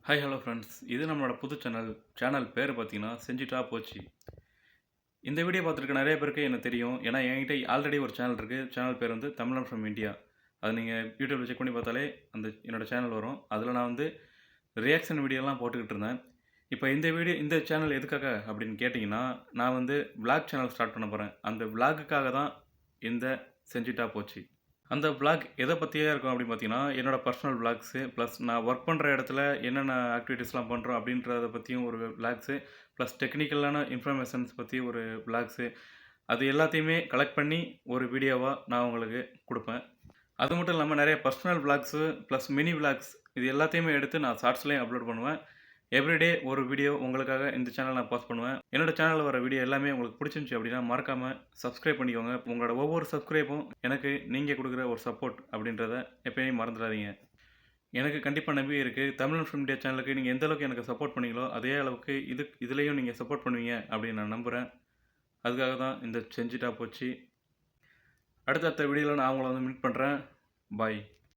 Hi hello friends. இது நம்மளோட புது சேனல் பேர் பார்த்தீங்கன்னா செஞ்சுட்டா போச்சு. இந்த வீடியோ பார்த்துருக்க நிறைய பேருக்கு எனக்கு தெரியும். ஏன்னா என்கிட்ட ஆல்ரெடி ஒரு சேனல் இருக்குது. சேனல் பேர் வந்து தமிழன் ஃப்ரம் இந்தியா. அது நீங்கள் யூடியூப்பில் செக் பண்ணி பார்த்தாலே என்னோடய சேனல் வரும். அதில் நான் வந்து ரியாக்ஷன் வீடியோலாம் போட்டுக்கிட்டு இருந்தேன். இப்போ இந்த சேனல் எதுக்காக அப்படின்னு கேட்டிங்கன்னா, நான் வந்து விளாக் சேனல் ஸ்டார்ட் பண்ண போகிறேன். அந்த விளாகுக்காக தான் இந்த செஞ்சுட்டா போச்சு. அந்த விளாக் எதை பற்றியே இருக்கும் அப்படின்னு பார்த்தீங்கன்னா, என்னோட பர்சனல் விளாக்ஸு, ப்ளஸ் நான் ஒர்க் பண்ணுற இடத்துல என்னென்ன ஆக்டிவிட்டீஸ்லாம் பண்ணுறோம் அப்படின்றத பற்றியும் ஒரு விளாக்ஸு, ப்ளஸ் டெக்னிக்கலான இன்ஃபர்மேஷன்ஸ் பற்றி ஒரு விளாக்ஸு, அது எல்லாத்தையுமே கலெக்ட் பண்ணி ஒரு வீடியோவாக நான் உங்களுக்கு கொடுப்பேன். அது மட்டும் இல்லாமல் நிறைய personal vlogs, plus mini vlogs இது எல்லாத்தையுமே எடுத்து நான் ஷார்ட்ஸ்லேயும் அப்லோட் பண்ணுவேன். எவ்ரிடே ஒரு வீடியோ உங்களுக்காக இந்த சேனல் நான் போஸ்ட் பண்ணுவேன். என்னோட சேனலில் வர வீடியோ எல்லாமே உங்களுக்கு பிடிச்சிருந்துச்சி அப்படின்னா மறக்காமல் சப்ஸ்கிரைப் பண்ணிக்கோங்க. உங்களோட ஒவ்வொரு சப்ஸ்கிரைபும் எனக்கு நீங்கள் கொடுக்குற ஒரு சப்போர்ட் அப்படின்றத எப்பயுமே மறந்துடாதீங்க. எனக்கு கண்டிப்பாக நம்பிக்கை இருக்குது. தமிழன் ஃபிலிம் இந்தியா சேனலுக்கு நீங்கள் எந்த அளவுக்கு எனக்கு சப்போர்ட் பண்ணீங்களோ அதே அளவுக்கு இதுலேயும் நீங்கள் சப்போர்ட் பண்ணுவீங்க அப்படின்னு நான் நம்புகிறேன். அதுக்காக தான் இந்த செஞ்சுட்டா போச்சு. அடுத்தடுத்த வீடியோவில் நான் அவங்கள வந்து மீட் பண்ணுறேன். பாய்.